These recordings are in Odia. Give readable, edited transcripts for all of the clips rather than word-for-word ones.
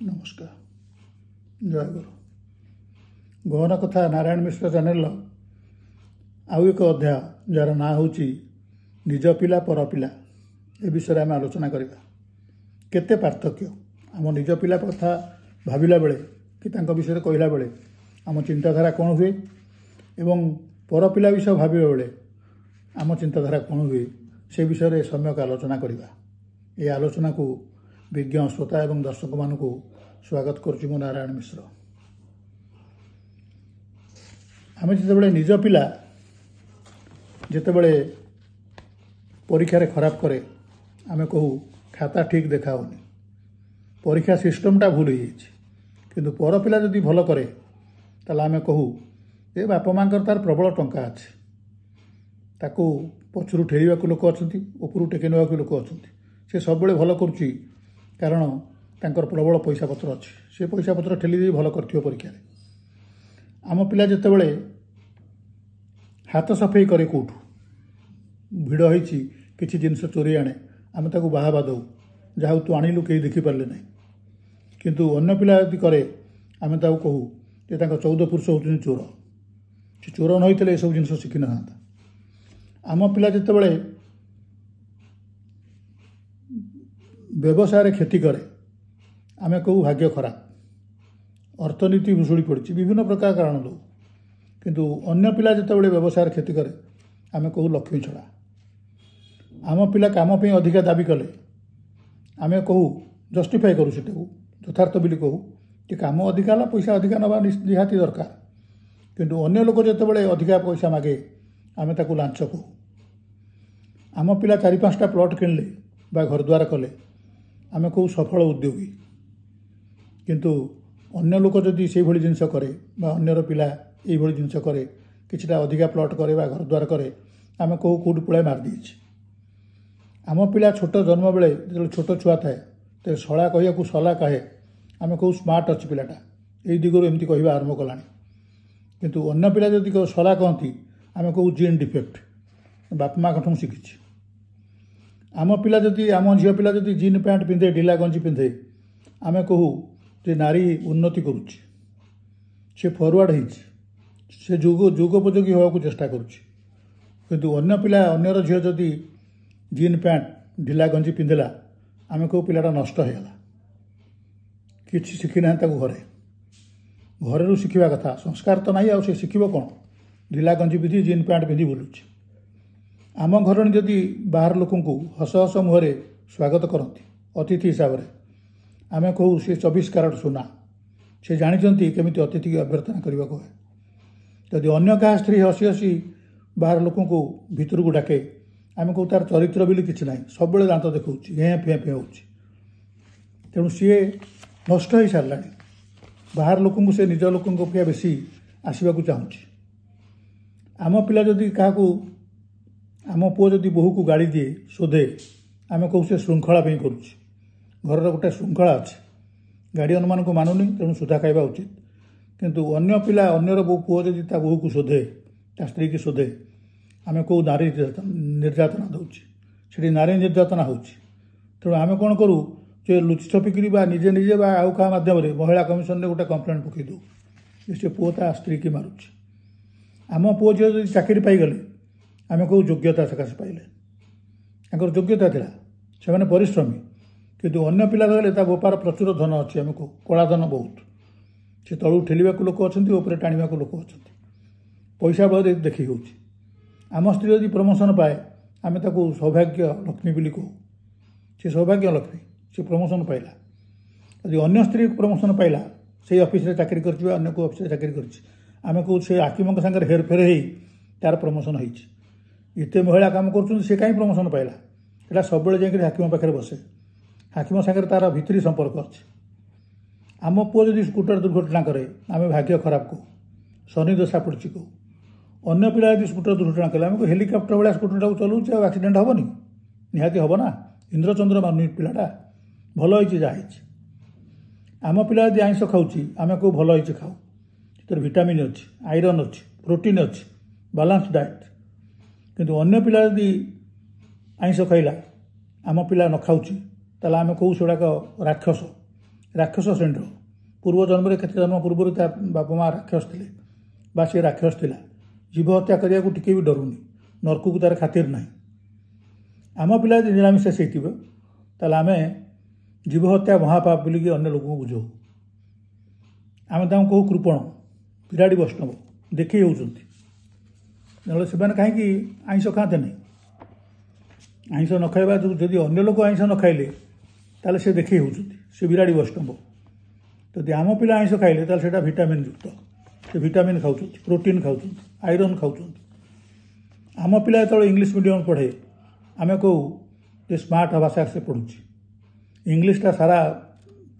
नमस्कार जय गुरु गहन कथा नारायण मिश्र चैनल आउ एक अध्याय जार ना हूँ निज पिला पर पिला ए विषय आम आलोचना करवा केते पार्थक्य आम निज पिला कथा भाविला बेले कि तांको विषय कहला बेले आम चिंताधारा कौन हुए एवं पर पिला विषय भाविला बेले आम चिंताधारा कौन हुए से विषय सम्यक आलोचना करवा ये आलोचना को विज्ञ श्रोता एवं दर्शक मान को स्वागत करुँ मो नारायण मिश्र। आम जिते निज पिला जिते परीक्षा खराब करे आम कहू खाता ठीक देखाओनी परीक्षा सिस्टमटा भूल हो पर पिला जदि भल करे ताले आम कहू ए बापा माँ तार प्रबल टंका अच्छे ताकू पछरू ठेलिया लोक अच्छा उपरू टेके ना लोक अच्छा से सब भल करुच्ची कारण तांकर प्रबल पैसा पत्र अच्छे से पैसा पत्र ठेली भल कर परीक्षा आम पिला जिते बड़े हाथ सफाई करे कौटू भिड़ होती किसी जिनस चोरी आने आम ताकू बाहाबा दऊ जहाँ तू आणिलु कहीं देखिपारे ना किंतु अन्य पिला यदि करे आम ताकू कहू जे 14 पुरुष होती चोर से चोर न होते सब जिन शिखि ना आम पिला जिते बड़े व्यवसाय क्षति करे आम कहू भाग्य खराब अर्थनीति भुशुड़ी पड़ी विभिन्न प्रकार कारण दो किंतु अन्य पिला जिते व्यवसाय क्षति करे आम कहू लक्ष्मी छड़ा आम पिला काम पे अधिका दाबी कले आम कहू जस्टिफाई करूँ से यथार्थ बोली कहू कि काम अधिका है पैसा अधिका नवा निहाती दरकार किंतु अन्य लोक जिते अधिका पैसा मागे आम ताकू लांच कहू आम पिला 4-5टा प्लट किणले बा घर द्वार कले आम कहू सफल उद्योगी किंतु अन्य लोक जदि से भली जिनस करे बा अन्यर पिला ये जिनस करे किछिटा अधिका प्लट करे बा घर द्वार करे आम कहू कौट पुड़ा मारदी आम पिला छोट जन्म बेले जो छोट छुआ थाए तो शला कह सला कहे आम कहू स्मार्ट अच्छी पिलाटा यही दिगरू एमती कह आरंभ कला किंतु अन्य पिला जदि सला कहती आम कहू जीन डिफेक्ट बाप माँ कठू शिखी आम पिला जदि आम झील पिला जदि जीन पैंट पिंधे ढिला गंजी पिंधे आम कहू जे नारी उन्नति करुच्ची से फरवर्ड हो जुगोपयोगी होगा चेष्टा करुच्ची किंतु अन्य पिला अन्यर झील जदि जीन पैंट ढिला गंजी पिंधला आम कहू पिलाटा नष्ट होगा किसी शिखी ना घरे घर शिखा कथा संस्कार तो नहीं आसे शिखब कौन ढिला गंजी पिंधि जीन पैंट पिंधि बुलूची आम घर जदि बाहर लोक हस हस मुहरे स्वागत करती अतिथि हिसाब से आम कहू सी 24 कैरेट सोना से जानते केमी अतिथि की अभ्यर्थना करने को है जदि अन्य क्या स्त्री हसी हसी बाहर लोक भितर को डाके आम कहू तार चरित्र बोली किसी ना सब दांत देखा हेँ फेँ फेँ हो तेणु सी नष्ट हो सारा बाहर लोक से निज लोक अपेक्षा बेसी आसवाक चाहूँगी आम पिला जदि क्या आम पुओ जदि बोहू को गाड़ी दिए शोधे आम कहू से श्रृंखला करुच्ची घर गोटे श्रृंखला अच्छे गार्डियन मान को मानुनी तेणु सुधा खाଇବା उचित किंतु अन्य पिला अन्यर पुओ जदि ता बोहू को शोधे ता स्त्री की शोधे आम कहू नारी निर्यातना दूची से नारी निर्यातना होची तेणु आम कौन करूँ जे लुचि छपिकी निजे निजे आउ क्या मध्यम महिला कमिशन गोटे कंप्लेंट पकई दो से पुओ ता स्त्री की मारुची आम पुओ झील जब चाकरी पाईगले आम कहू योग्यता सकाशे पाइले योग्यता था से परिश्रमी किंतु अन्य पिला कहले बेपार प्रचुर धन अच्छी आम कहू कला धन बहुत से तलू ठेलिया लोक अच्छा टाणिया लोक अच्छा पैसा बल देखी हो आम स्त्री यदि प्रमोशन पाए आम ताकू सौभाग्य लक्ष्मी बोली कहू से सौभाग्य लक्ष्मी से प्रमोशन पाइला यदि अन्य स्त्री प्रमोशन पाइला से ऑफिस चाकरी कर अन्य को ऑफिस चाकरी करें कहू से हाकिम सागर हेरफेर हो तार प्रमोशन होती एते महिला काम कर कहीं प्रमोशन पाइला एटा सब जाकर हाकिम पाखे बसे हाकिम सागर तार भितरी संपर्क अच्छे आम पुओ जदि स्कूटर दुर्घटना करे आम भाग्य खराब कहू शनि दशा पड़ी कहू अन्य पिला यदि स्कूटर दुर्घटना कले आम हेलिकप्टर भाया स्कूटर चलाऊँ आक्सीडेंट हेनी निहाती हम ना इंद्रचंद्र मानुनी पिलाटा भल होती जहाँ आम पिला यदि आइंस खाऊँ आम कहू भल होती खाऊ तर विटामिन अच्छी आयरन अच्छी प्रोटीन अच्छी बालांस डाएट किंतु अन्य पिला यदि आइंस खाइला आम पिला न खाऊँ ताले आम कहू सेगुड़ाक राक्षस ରାକ୍ଷସ ଶ୍ରେଣୀର ପୂର୍ବ ଜନ୍ମରେ କେତେ ଜନ୍ମ ପୂର୍ବରୁ ତା ବାପା ମା ରାକ୍ଷସ ଥିଲେ ବା ସେ ରାକ୍ଷସ ଥିଲା, ଜୀବ ହତ୍ୟା କରିବାକୁ ଟିକେ ବି ଡରୁନି, ନର୍କକୁ ତାର ଖାତିର ନାହିଁ। ଆମ ପିଲା ଯଦି ନିରାମିଷାସ ହେଇଥିବ ତାହେଲେ ଆମେ ଜୀବ ହତ୍ୟା ମହାପାପ ବୋଲିକି ଅନ୍ୟ ଲୋକଙ୍କୁ ବୁଝାଉ। ଆମେ ତାଙ୍କୁ କହୁ କୃପଣ, ବିରାଡ଼ି ବୈଷ୍ଣବ, ଦେଖେଇ ହେଉଛନ୍ତି। ନହେଲେ ସେମାନେ କାହିଁକି ଆଇଁଷ ଖାଆନ୍ତେ ନାହିଁ? ଆଇଁଷ ନ ଖାଇବା ଯୋଗୁଁ ଯଦି ଅନ୍ୟ ଲୋକ ଆଇଁଷ ନ ଖାଇଲେ ତାହେଲେ ସେ ଦେଖେଇ ହେଉଛନ୍ତି, ସେ ବିରାଡ଼ି ବୈଷ୍ଣବ। ଯଦି ଆମ ପିଲା ଆଇଁଷ ଖାଇଲେ ତାହେଲେ ସେଇଟା ଭିଟାମିନ୍ ଯୁକ୍ତ, ସେ ଭିଟାମିନ୍ ଖାଉଛନ୍ତି, ପ୍ରୋଟିନ୍ ଖାଉଛନ୍ତି, ଆଇରନ୍ ଖାଉଛନ୍ତି। ଆମ ପିଲା ଯେତେବେଳେ ଇଂଲିଶ ମିଡ଼ିୟମ୍ ପଢ଼େ ଆମେ କହୁ ଯେ ସ୍ମାର୍ଟ ଭାଷାରେ ସେ ପଢ଼ୁଛି। ଇଂଲିଶଟା ସାରା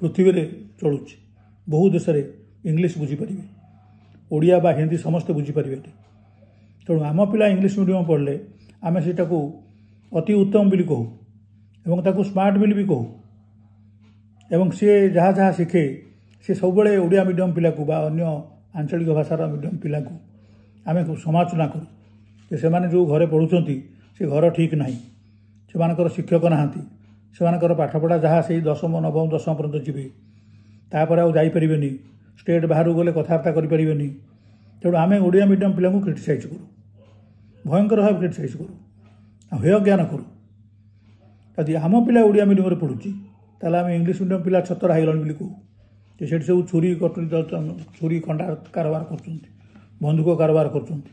ପୃଥିବୀରେ ଚଳୁଛି, ବହୁ ଦେଶରେ ଇଂଲିଶ ବୁଝିପାରିବେ, ଓଡ଼ିଆ ବା ହିନ୍ଦୀ ସମସ୍ତେ ବୁଝିପାରିବେନି। ତେଣୁ ଆମ ପିଲା ଇଂଲିଶ ମିଡ଼ିୟମ୍ ପଢ଼ିଲେ ଆମେ ସେଇଟାକୁ ଅତି ଉତ୍ତମ ବୋଲି କହୁ ଏବଂ ତାକୁ ସ୍ମାର୍ଟ ବୋଲି ବି କହୁ। ଏବଂ ସିଏ ଯାହା ଯାହା ଶିଖେ ସେ ସବୁବେଳେ ଓଡ଼ିଆ ମିଡ଼ିୟମ୍ ପିଲାକୁ ବା ଅନ୍ୟ ଆଞ୍ଚଳିକ ଭାଷାର ମିଡ଼ିୟମ୍ ପିଲାକୁ ଆମେ ସମାଲୋଚନା କରୁ ଯେ ସେମାନେ ଯେଉଁ ଘରେ ପଢ଼ୁଛନ୍ତି ସେ ଘର ଠିକ୍ ନାହିଁ, ସେମାନଙ୍କର ଶିକ୍ଷକ ନାହାନ୍ତି, ସେମାନଙ୍କର ପାଠପଢ଼ା ଯାହା ସେଇ ଦଶମ ନବମ ଦଶମ ପର୍ଯ୍ୟନ୍ତ ଯିବେ, ତାପରେ ଆଉ ଯାଇପାରିବେନି, ଷ୍ଟେଟ୍ ବାହାରକୁ ଗଲେ କଥାବାର୍ତ୍ତା କରିପାରିବେନି। ତେଣୁ ଆମେ ଓଡ଼ିଆ ମିଡ଼ିୟମ୍ ପିଲାଙ୍କୁ କ୍ରିଟିସାଇଜ୍ କରୁ, ଭୟଙ୍କର ଭାବେ କ୍ରିଟିସାଇଜ୍ କରୁ, ହେୟ ଜ୍ଞାନ କରୁ। ଯଦି ଆମ ପିଲା ଓଡ଼ିଆ ମିଡ଼ିୟମ୍ରେ ପଢ଼ୁଛି ତାହେଲେ ଆମେ ଇଂଲିଶ ମିଡ଼ିୟମ୍ ପିଲା ଛତରା ହେଇଗଲାଣି ବୋଲି କହୁ ଯେ ସେଠି ସବୁ ଛୁରୀ ଖଣ୍ଡା କାରବାର କରୁଛନ୍ତି, ବନ୍ଧୁକ କାରବାର କରୁଛନ୍ତି,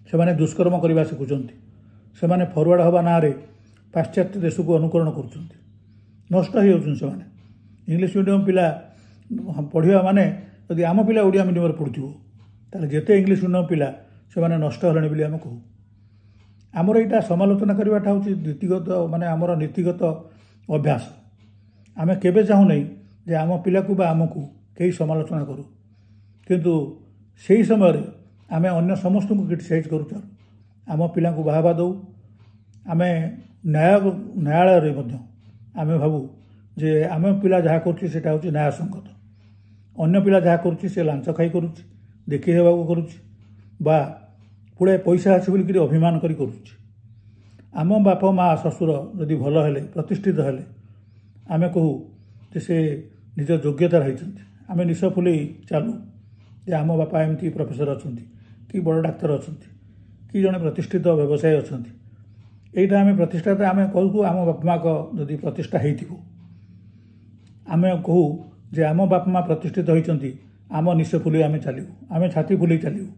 ସେମାନେ ଦୁଷ୍କର୍ମ କରିବା ଶିଖୁଛନ୍ତି, ସେମାନେ ଫରୱାର୍ଡ଼ ହେବା ନାଁରେ ପାଶ୍ଚାତ୍ୟ ଦେଶକୁ ଅନୁକରଣ କରୁଛନ୍ତି, ନଷ୍ଟ ହେଇଯାଉଛନ୍ତି ସେମାନେ। ଇଂଲିଶ ମିଡ଼ିୟମ୍ ପିଲା ପଢ଼ିବା ମାନେ ଯଦି ଆମ ପିଲା ଓଡ଼ିଆ ମିଡ଼ିୟମ୍ରେ ପଢ଼ୁଥିବ ତାହେଲେ ଯେତେ ଇଂଲିଶ ମିଡ଼ିୟମ୍ ପିଲା ସେମାନେ ନଷ୍ଟ ହେଲେଣି ବୋଲି ଆମେ କହୁ। ଆମର ଏଇଟା ସମାଲୋଚନା କରିବାଟା ହେଉଛି ନୀତିଗତ, ମାନେ ଆମର ନୀତିଗତ ଅଭ୍ୟାସ। ଆମେ କେବେ ଚାହୁଁନାହିଁ ଯେ ଆମ ପିଲାକୁ ବା ଆମକୁ କେହି ସମାଲୋଚନା କରୁ, କିନ୍ତୁ ସେହି ସମୟରେ ଆମେ ଅନ୍ୟ ସମସ୍ତଙ୍କୁ କ୍ରିଟିସାଇଜ୍ କରୁଛୁ। ଆମ ପିଲାଙ୍କୁ ବାହାବା ଦେଉ। ଆମେ ନ୍ୟାୟାଳୟରେ ମଧ୍ୟ ଆମେ ଭାବୁ ଯେ ଆମ ପିଲା ଯାହା କରୁଛି ସେଇଟା ହେଉଛି ନ୍ୟାୟସଙ୍ଗତ, ଅନ୍ୟ ପିଲା ଯାହା କରୁଛି ସେ ଲାଞ୍ଚ ଖାଇ କରୁଛି, ଦେଖେଇ ଦେବାକୁ କରୁଛି ବା ପୁଳେ ପଇସା ଅଛି ବୋଲିକରି ଅଭିମାନ କରି କରୁଛି। ଆମ ବାପା ମା ଶ୍ୱଶୁର ଯଦି ଭଲ ହେଲେ, ପ୍ରତିଷ୍ଠିତ ହେଲେ, ଆମେ କହୁ ଯେ ସେ ନିଜ ଯୋଗ୍ୟତାରେ ହେଇଛନ୍ତି। ଆମେ ନିଶ ଫୁଲେଇ ଚାଲୁ ଯେ ଆମ ବାପା ଏମିତି ପ୍ରଫେସର ଅଛନ୍ତି, କି ବଡ଼ ଡାକ୍ତର ଅଛନ୍ତି, କି ଜଣେ ପ୍ରତିଷ୍ଠିତ ବ୍ୟବସାୟୀ ଅଛନ୍ତି। এইটা আমি ପ୍ରତିଷ୍ଠାଟା ଆମେ କହୁ ଆମ ବାପା ମାଆଙ୍କ ଯଦି ପ୍ରତିଷ୍ଠା ହେଇଥିବ, ଆମେ କହୁ ଯେ ଆମ ବାପା ମା ପ୍ରତିଷ୍ଠିତ ହୋଇଛନ୍ତି, ଆମ ନିଶ ଫୁଲେଇ ଆମେ ଚାଲିବୁ, ଆମେ ଛାତି ଫୁଲେଇ ଚାଲିବୁ।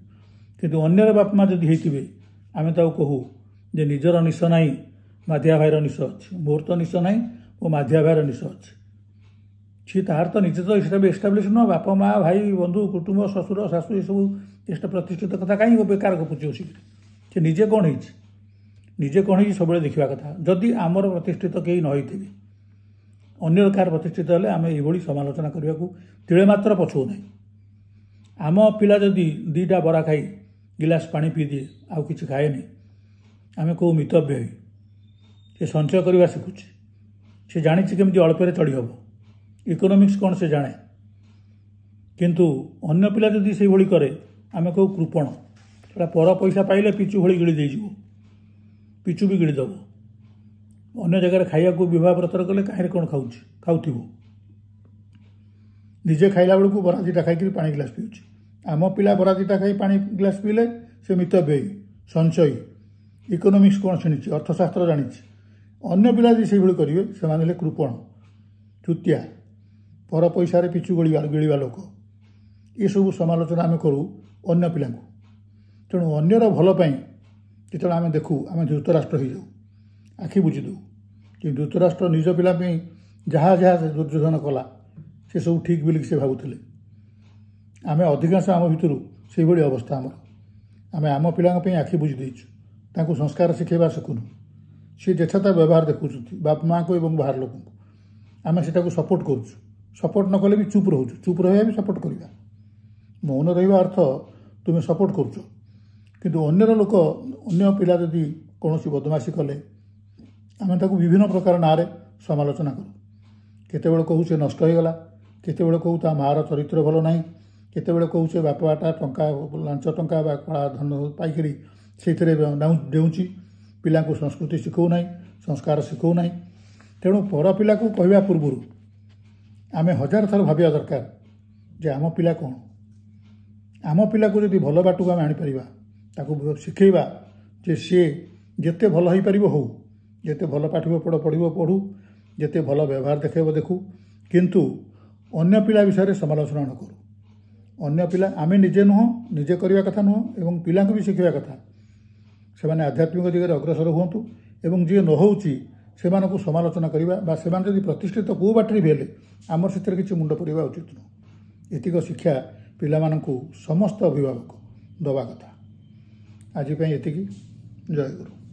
କିନ୍ତୁ ଅନ୍ୟର ବାପା ମା ଯଦି ହେଇଥିବେ ଆମେ ତାକୁ କହୁ ଯେ ନିଜର ନିଶ ନାହିଁ, ମାଧିଆ ଭାଇର ନିଶ ଅଛି, ମୋର ତ ନିଶ ନାହିଁ, ମୋ ମାଧିଆ ଭାଇର ନିଶ ଅଛି। ସିଏ ତାହାର ତ ନିଜେ ତ ଏଷ୍ଟାବ୍ଲିଶ୍ ନୁହଁ, ବାପା ମା ଭାଇ ବନ୍ଧୁ କୁଟୁମ୍ବ ଶ୍ୱଶୁର ଶାଶୁ ଏସବୁ ପ୍ରତିଷ୍ଠିତ କଥା କାହିଁକି ବେକାର ଗପୁଛି ବସିକି? ସେ ନିଜେ କ'ଣ ହେଇଛି, ନିଜେ କ'ଣ ହେଇଛି ସବୁବେଳେ ଦେଖିବା କଥା। ଯଦି ଆମର ପ୍ରତିଷ୍ଠିତ କେହି ନ ହେଇଥିବେ, ଅନ୍ୟର କାହାର ପ୍ରତିଷ୍ଠିତ ହେଲେ ଆମେ ଏଇଭଳି ସମାଲୋଚନା କରିବାକୁ ତିଳେ ମାତ୍ର ପଛଉ ନାହିଁ। ଆମ ପିଲା ଯଦି ଦୁଇଟା ବରା ଖାଇ ଗିଲାସ ପାଣି ପିଇଦିଏ, ଆଉ କିଛି ଖାଏନି, ଆମେ କହୁ ମିତବ୍ୟୟୀ, ସେ ସଞ୍ଚୟ କରିବା ଶିଖୁଛି, ସେ ଜାଣିଛି କେମିତି ଅଳ୍ପରେ ଚଢ଼ି ହେବ, ଇକୋନୋମିକ୍ସ କ'ଣ ସେ ଜାଣେ। କିନ୍ତୁ ଅନ୍ୟ ପିଲା ଯଦି ସେଇଭଳି କରେ ଆମେ କହୁ କୃପଣ, ସେଟା ପର ପଇସା ପାଇଲେ ପିଚୁ ଭଳି ଗିଳି ଦେଇଯିବ, ପିଚୁ ବି ଗିଳିଦେବ। ଅନ୍ୟ ଜାଗାରେ ଖାଇବାକୁ ବିବାହ ବ୍ରତରେ ଗଲେ କାହିଁରେ କ'ଣ ଖାଉଥିବ, ନିଜେ ଖାଇଲା ବେଳକୁ ବରା ଦିଟା ଖାଇକରି ପାଣି ଗ୍ଲାସ୍ ପିଉଛି। ଆମ ପିଲା ବରା ଦିଟା ଖାଇ ପାଣି ଗ୍ଲାସ୍ ପିଇଲେ ସେ ମିତବ୍ୟୟୀ, ସଞ୍ଚୟୀ, ଇକୋନୋମିକ୍ସ କ'ଣ ଶୁଣିଛି, ଅର୍ଥଶାସ୍ତ୍ର ଜାଣିଛି। ଅନ୍ୟ ପିଲା ଯଦି ସେଇଭଳି କରିବେ ସେମାନେ ହେଲେ କୃପଣ, ଚୁତିଆ, ପର ପଇସାରେ ପିଚୁ ଗିଳିବା ଲୋକ। ଏସବୁ ସମାଲୋଚନା ଆମେ କରୁ ଅନ୍ୟ ପିଲାଙ୍କୁ। ତେଣୁ ଅନ୍ୟର ଭଲ ପାଇଁ ଯେତେବେଳେ ଆମେ ଦେଖୁ ଆମେ ଧୃତରାଷ୍ଟ୍ର ହେଇଯାଉ, ଆଖି ବୁଜି ଦେଉ। କିନ୍ତୁ ଧୃତରାଷ୍ଟ୍ର ନିଜ ପିଲା ପାଇଁ ଯାହା ଯାହା ଦୁର୍ଯୋଧନ କଲା ସେସବୁ ଠିକ୍ ବୋଲିକି ସେ ଭାବୁଥିଲେ। ଆମେ ଅଧିକାଂଶ ଆମ ଭିତରୁ ସେଇଭଳି ଅବସ୍ଥା ଆମର। ଆମେ ଆମ ପିଲାଙ୍କ ପାଇଁ ଆଖି ବୁଜି ଦେଇଛୁ, ତାଙ୍କୁ ସଂସ୍କାର ଶିଖାଇବା ଶିଖୁନୁ। ସିଏ ଯଥାତା ବ୍ୟବହାର ଦେଖାଉଛନ୍ତି ବାପା ମାଆଙ୍କୁ ଏବଂ ବାହାର ଲୋକଙ୍କୁ, ଆମେ ସେଟାକୁ ସପୋର୍ଟ କରୁଛୁ। ସପୋର୍ଟ ନ କଲେ ବି ଚୁପ୍ ରହୁଛୁ, ଚୁପ୍ ରହିବା ବି ସପୋର୍ଟ କରିବା। ମୌନ ରହିବା ଅର୍ଥ ତୁମେ ସପୋର୍ଟ କରୁଛ। କିନ୍ତୁ ଅନ୍ୟର ଲୋକ, ଅନ୍ୟ ପିଲା ଯଦି କୌଣସି ବଦମାସି କଲେ ଆମେ ତାକୁ ବିଭିନ୍ନ ପ୍ରକାର ନାଁରେ ସମାଲୋଚନା କରୁ। କେତେବେଳେ କହୁ ସେ ନଷ୍ଟ ହୋଇଗଲା, କେତେବେଳେ କହୁ ତା ମାଆର ଚରିତ୍ର ଭଲ ନାହିଁ, କେତେବେଳେ କହୁ ସେ ବାପାଟା ଟଙ୍କା ଲାଞ୍ଚ ଟଙ୍କା ବା କଳା ଧନ ପାଇକରି ସେଇଥିରେ ଡେଉଁଛି, ପିଲାଙ୍କୁ ସଂସ୍କୃତି ଶିଖାଉ ନାହିଁ, ସଂସ୍କାର ଶିଖାଉ ନାହିଁ। ତେଣୁ ପର ପିଲାକୁ କହିବା ପୂର୍ବରୁ आमे हजार थर भाविया दरकार जे आम पिला कौन आम पिला को जदि भल बाटू आम आनीपर ताकू शिखेबा जे सी जिते भल हो पार हो जिते भल पाठ पढ़ पढ़ू जिते भल व्यवहार देखेब देखू किंतु अन्य पिला विषय समालोचना न करूँ अन्य पिला आमे निजे नुह निजे करवा कथा नुह एवं पिला भी शिखा कथा से आध्यात्मिक दिगरे अग्रसर हूँ एवं जी न होची से समालोचना करवा से प्रतिष्ठित कौ बाटे भी हेले आमर से किसी मुंड पड़ा उचित नुह एतिक शिक्षा पिलामानंकु समस्त अभिभावक दवा कथा आज एतिकी जय गुरु।